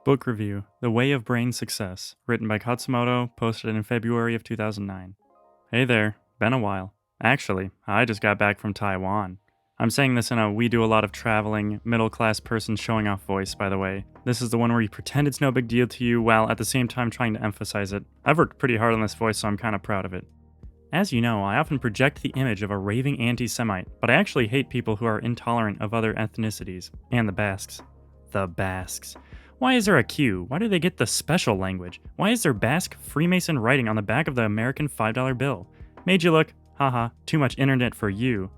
Book review, The Way of Brain Success, written by Khatzumoto, posted in February of 2009. Hey there, been a while. Actually, I just got back from Taiwan. I'm saying this in a we do a lot of traveling, middle-class person showing off voice, by the way. This is the one where you pretend it's no big deal to you while at the same time trying to emphasize it. I've worked pretty hard on this voice, so I'm kind of proud of it. As you know, I often project the image of a raving anti-Semite, but I actually hate people who are intolerant of other ethnicities. And the Basques. The Basques. Why is there a Q? Why do they get the special language? Why is there Basque Freemason writing on the back of the American $5 bill? Made you look, haha, too much internet for you.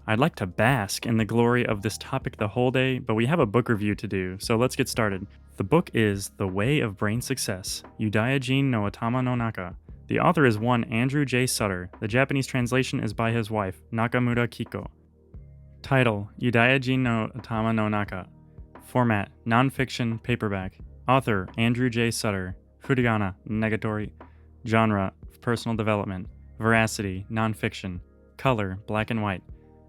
I'd like to bask in the glory of this topic the whole day, but we have a book review to do, so let's get started. The book is The Way of Brain Success, Yudaijin no Atama no Naka. The author is one Andrew J. Sutter. The Japanese translation is by his wife, Nakamura Kiko. Title, Yudaijin no Atama no Naka. Format, non-fiction, paperback. Author, Andrew J. Sutter. Furigana, negatory. Genre, personal development. Veracity, non-fiction. Color, black and white.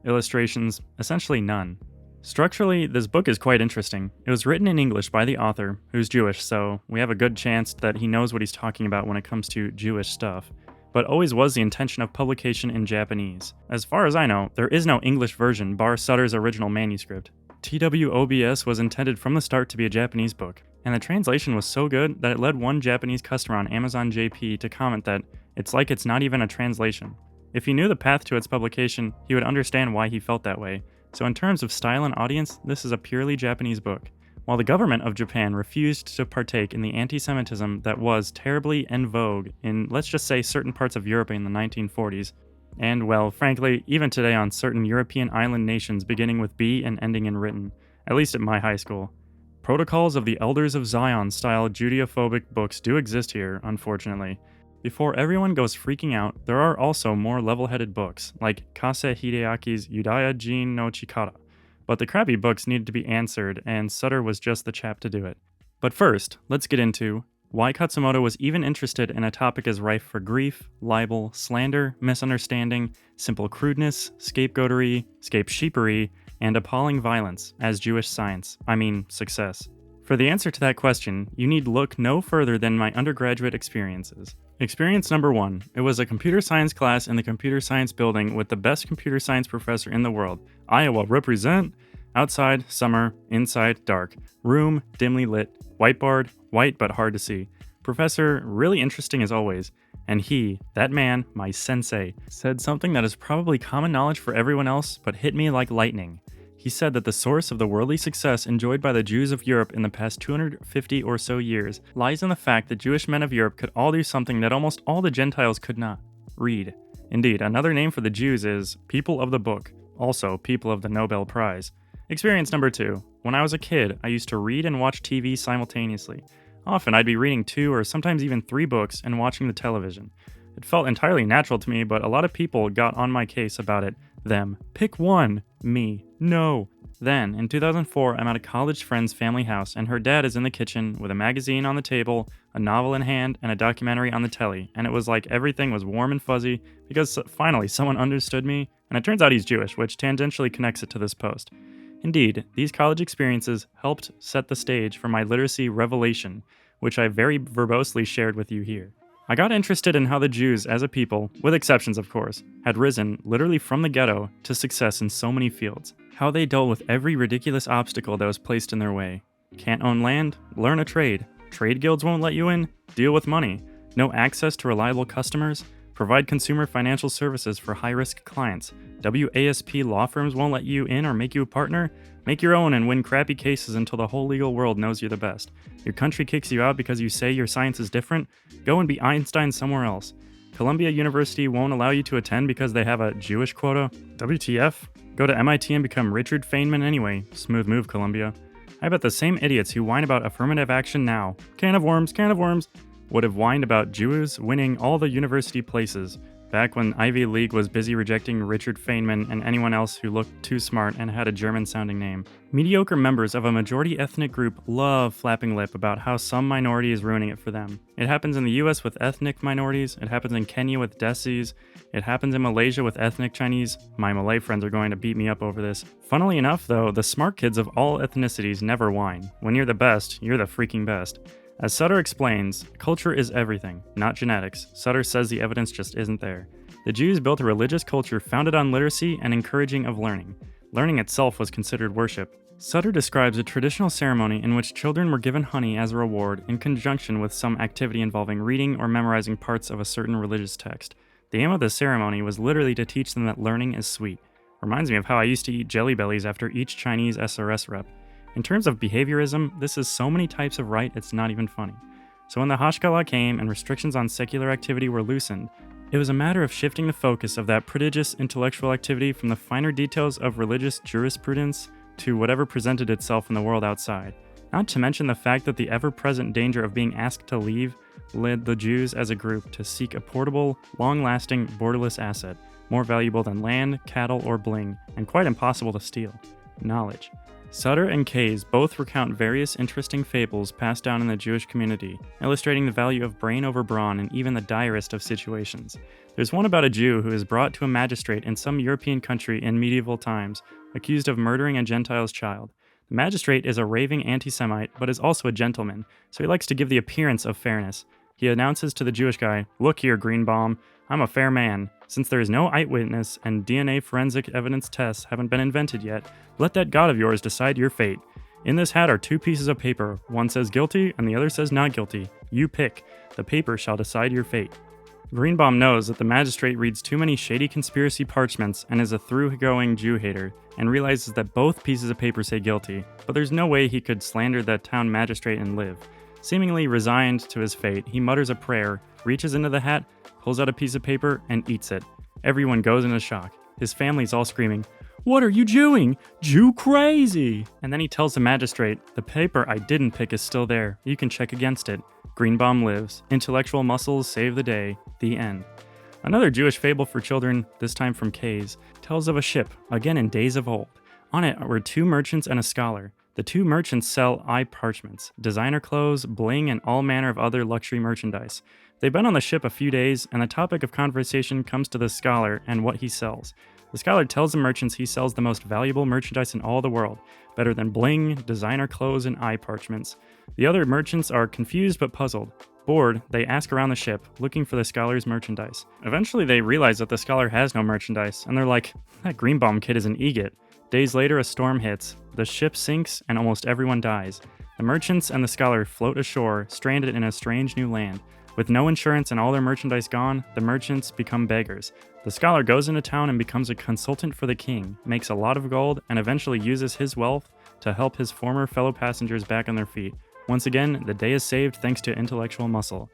Illustrations, essentially none. Structurally, this book is quite interesting. It was written in English by the author, who's Jewish, so we have a good chance that he knows what he's talking about when it comes to Jewish stuff, but always was the intention of publication in Japanese. As far as I know, there is no English version bar Sutter's original manuscript. TWOBS was intended from the start to be a Japanese book, and the translation was so good that it led one Japanese customer on Amazon JP to comment that it's like it's not even a translation. If he knew the path to its publication, he would understand why he felt that way. So in terms of style and audience, this is a purely Japanese book. While the government of Japan refused to partake in the anti-Semitism that was terribly en vogue in, let's just say, certain parts of Europe in the 1940s, and, well, frankly, even today on certain European island nations beginning with B and ending in written, at least at my high school. Protocols of the Elders of Zion-style Judeophobic books do exist here, unfortunately. Before everyone goes freaking out, there are also more level-headed books, like Kase Hideaki's Yudaijin no Chikara. But the crappy books needed to be answered, and Sutter was just the chap to do it. But first, let's get into why Khatzumoto was even interested in a topic as rife for grief, libel, slander, misunderstanding, simple crudeness, scapegoatery, scape-sheepery, and appalling violence as Jewish science, success. For the answer to that question, you need look no further than my undergraduate experiences. Experience number 1. It was a computer science class in the computer science building with the best computer science professor in the world. Iowa represent. Outside, summer. Inside, dark. Room, dimly lit. Whiteboard, white but hard to see. Professor, really interesting as always. And he, that man, my sensei, said something that is probably common knowledge for everyone else, but hit me like lightning. He said that the source of the worldly success enjoyed by the Jews of Europe in the past 250 or so years lies in the fact that Jewish men of Europe could all do something that almost all the Gentiles could not: read. Indeed, another name for the Jews is people of the book, also people of the Nobel Prize. Experience number 2. When I was a kid, I used to read and watch TV simultaneously. Often I'd be reading 2 or sometimes even 3 books and watching the television. It felt entirely natural to me, but a lot of people got on my case about it. Them. Pick one. Me. No. Then, in 2004, I'm at a college friend's family house, and her dad is in the kitchen with a magazine on the table, a novel in hand, and a documentary on the telly, and it was like everything was warm and fuzzy, because finally someone understood me, and it turns out he's Jewish, which tangentially connects it to this post. Indeed, these college experiences helped set the stage for my literacy revelation, which I very verbosely shared with you here. I got interested in how the Jews as a people, with exceptions of course, had risen literally from the ghetto to success in so many fields. How they dealt with every ridiculous obstacle that was placed in their way. Can't own land? Learn a trade. Trade guilds won't let you in? Deal with money. No access to reliable customers? Provide consumer financial services for high-risk clients. WASP law firms won't let you in or make you a partner? Make your own and win crappy cases until the whole legal world knows you're the best. Your country kicks you out because you say your science is different? Go and be Einstein somewhere else. Columbia University won't allow you to attend because they have a Jewish quota? WTF? Go to MIT and become Richard Feynman anyway. Smooth move, Columbia. I bet the same idiots who whine about affirmative action now, can of worms, would have whined about Jews winning all the university places. back when Ivy League was busy rejecting Richard Feynman and anyone else who looked too smart and had a German-sounding name. Mediocre members of a majority ethnic group love flapping lip about how some minority is ruining it for them. It happens in the US with ethnic minorities, it happens in Kenya with Desis, it happens in Malaysia with ethnic Chinese. My Malay friends are going to beat me up over this. Funnily enough though, the smart kids of all ethnicities never whine. When you're the best, you're the freaking best. As Sutter explains, culture is everything, not genetics. Sutter says the evidence just isn't there. The Jews built a religious culture founded on literacy and encouraging of learning. Learning itself was considered worship. Sutter describes a traditional ceremony in which children were given honey as a reward in conjunction with some activity involving reading or memorizing parts of a certain religious text. The aim of the ceremony was literally to teach them that learning is sweet. Reminds me of how I used to eat Jelly Bellies after each Chinese SRS rep. In terms of behaviorism, this is so many types of right it's not even funny. So when the Hashkalah came and restrictions on secular activity were loosened, it was a matter of shifting the focus of that prodigious intellectual activity from the finer details of religious jurisprudence to whatever presented itself in the world outside. Not to mention the fact that the ever-present danger of being asked to leave led the Jews as a group to seek a portable, long-lasting, borderless asset, more valuable than land, cattle, or bling, and quite impossible to steal: knowledge. Sutter and Keyes both recount various interesting fables passed down in the Jewish community, illustrating the value of brain over brawn in even the direst of situations. There's one about a Jew who is brought to a magistrate in some European country in medieval times, accused of murdering a Gentile's child. The magistrate is a raving anti-Semite, but is also a gentleman, so he likes to give the appearance of fairness. He announces to the Jewish guy, "Look here, Greenbaum, I'm a fair man. Since there is no eyewitness and DNA forensic evidence tests haven't been invented yet, let that God of yours decide your fate. In this hat are two pieces of paper. One says guilty and the other says not guilty. You pick. The paper shall decide your fate." Greenbaum knows that the magistrate reads too many shady conspiracy parchments and is a through-going Jew hater, and realizes that both pieces of paper say guilty, but there's no way he could slander the town magistrate and live. Seemingly resigned to his fate, he mutters a prayer, reaches into the hat, pulls out a piece of paper, and eats it. Everyone goes into shock. His family's all screaming, "What are you doing? Jew crazy!" And then he tells the magistrate, "The paper I didn't pick is still there. You can check against it. Greenbaum lives. Intellectual muscles save the day. The end." Another Jewish fable for children, this time from Keyes, tells of a ship, again in days of old. On it were two merchants and a scholar. The two merchants sell eye parchments, designer clothes, bling, and all manner of other luxury merchandise. They've been on the ship a few days, and the topic of conversation comes to the scholar and what he sells. The scholar tells the merchants he sells the most valuable merchandise in all the world, better than bling, designer clothes, and eye parchments. The other merchants are confused but puzzled. Bored, they ask around the ship, looking for the scholar's merchandise. Eventually they realize that the scholar has no merchandise, and they're like, "That Greenbaum kid is an egot." Days later, a storm hits. The ship sinks, and almost everyone dies. The merchants and the scholar float ashore, stranded in a strange new land. With no insurance and all their merchandise gone, the merchants become beggars. The scholar goes into town and becomes a consultant for the king, makes a lot of gold, and eventually uses his wealth to help his former fellow passengers back on their feet. Once again, the day is saved thanks to intellectual muscle.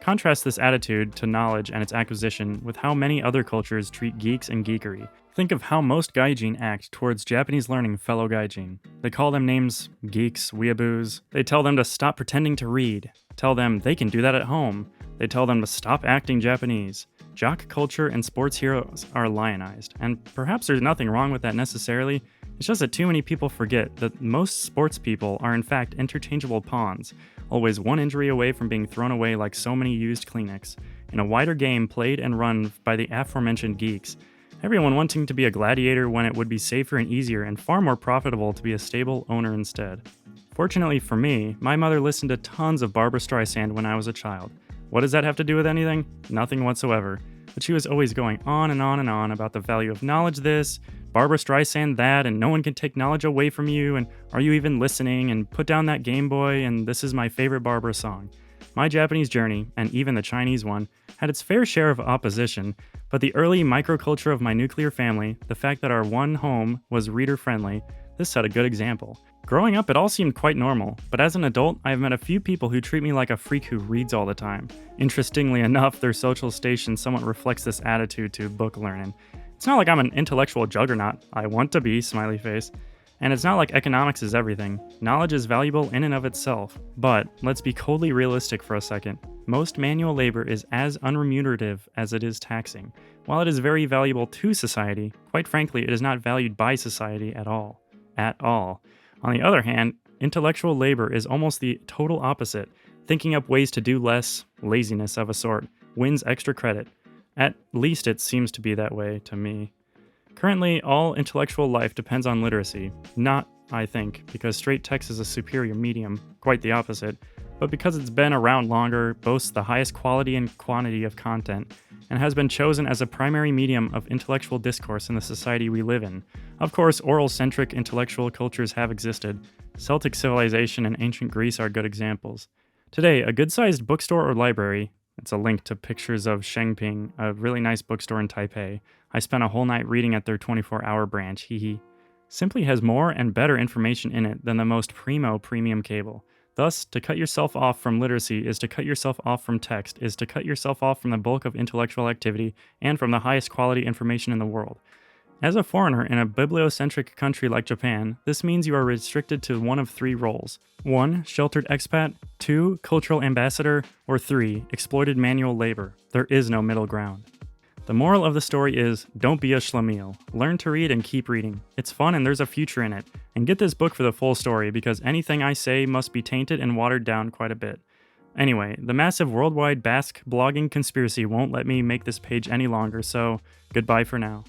Contrast this attitude to knowledge and its acquisition with how many other cultures treat geeks and geekery. Think of how most gaijin act towards Japanese learning fellow gaijin. They call them names geeks, weeaboos. They tell them to stop pretending to read. Tell them they can do that at home. They tell them to stop acting Japanese. Jock culture and sports heroes are lionized, and perhaps there's nothing wrong with that necessarily. It's just that too many people forget that most sports people are in fact interchangeable pawns, always one injury away from being thrown away like so many used Kleenex, in a wider game played and run by the aforementioned geeks. Everyone wanting to be a gladiator when it would be safer and easier and far more profitable to be a stable owner instead. Fortunately for me, my mother listened to tons of Barbra Streisand when I was a child. What does that have to do with anything? Nothing whatsoever. But she was always going on and on and on about the value of knowledge this, Barbra Streisand that, and no one can take knowledge away from you, and are you even listening, and put down that Game Boy, and this is my favorite Barbra song. My Japanese journey, and even the Chinese one, had its fair share of opposition, but the early microculture of my nuclear family, the fact that our one home was reader-friendly, this set a good example. Growing up, it all seemed quite normal, but as an adult, I have met a few people who treat me like a freak who reads all the time. Interestingly enough, their social station somewhat reflects this attitude to book learning. It's not like I'm an intellectual juggernaut. I want to be, smiley face. And it's not like economics is everything. Knowledge is valuable in and of itself. But let's be coldly realistic for a second. most manual labor is as unremunerative as it is taxing. While it is very valuable to society, quite frankly, it is not valued by society at all. At all. On the other hand, intellectual labor is almost the total opposite. Thinking up ways to do less, laziness of a sort, wins extra credit. At least it seems to be that way to me. Currently, all intellectual life depends on literacy. Not, I think, because straight text is a superior medium, quite the opposite, but because it's been around longer, boasts the highest quality and quantity of content, and has been chosen as a primary medium of intellectual discourse in the society we live in. Of course, oral-centric intellectual cultures have existed. Celtic civilization and ancient Greece are good examples. Today, a good-sized bookstore or library, it's a link to pictures of Shengping, a really nice bookstore in Taipei. I spent a whole night reading at their 24-hour branch, simply has more and better information in it than the most primo premium cable. Thus, to cut yourself off from literacy is to cut yourself off from text, is to cut yourself off from the bulk of intellectual activity and from the highest quality information in the world. As a foreigner in a bibliocentric country like Japan, this means you are restricted to one of three roles. 1. Sheltered expat, 2. Cultural ambassador, or 3. Exploited manual labor. There is no middle ground. The moral of the story is, don't be a schlemiel. Learn to read and keep reading. It's fun and there's a future in it. And get this book for the full story, because anything I say must be tainted and watered down quite a bit. Anyway, the massive worldwide Basque blogging conspiracy won't let me make this page any longer, so goodbye for now.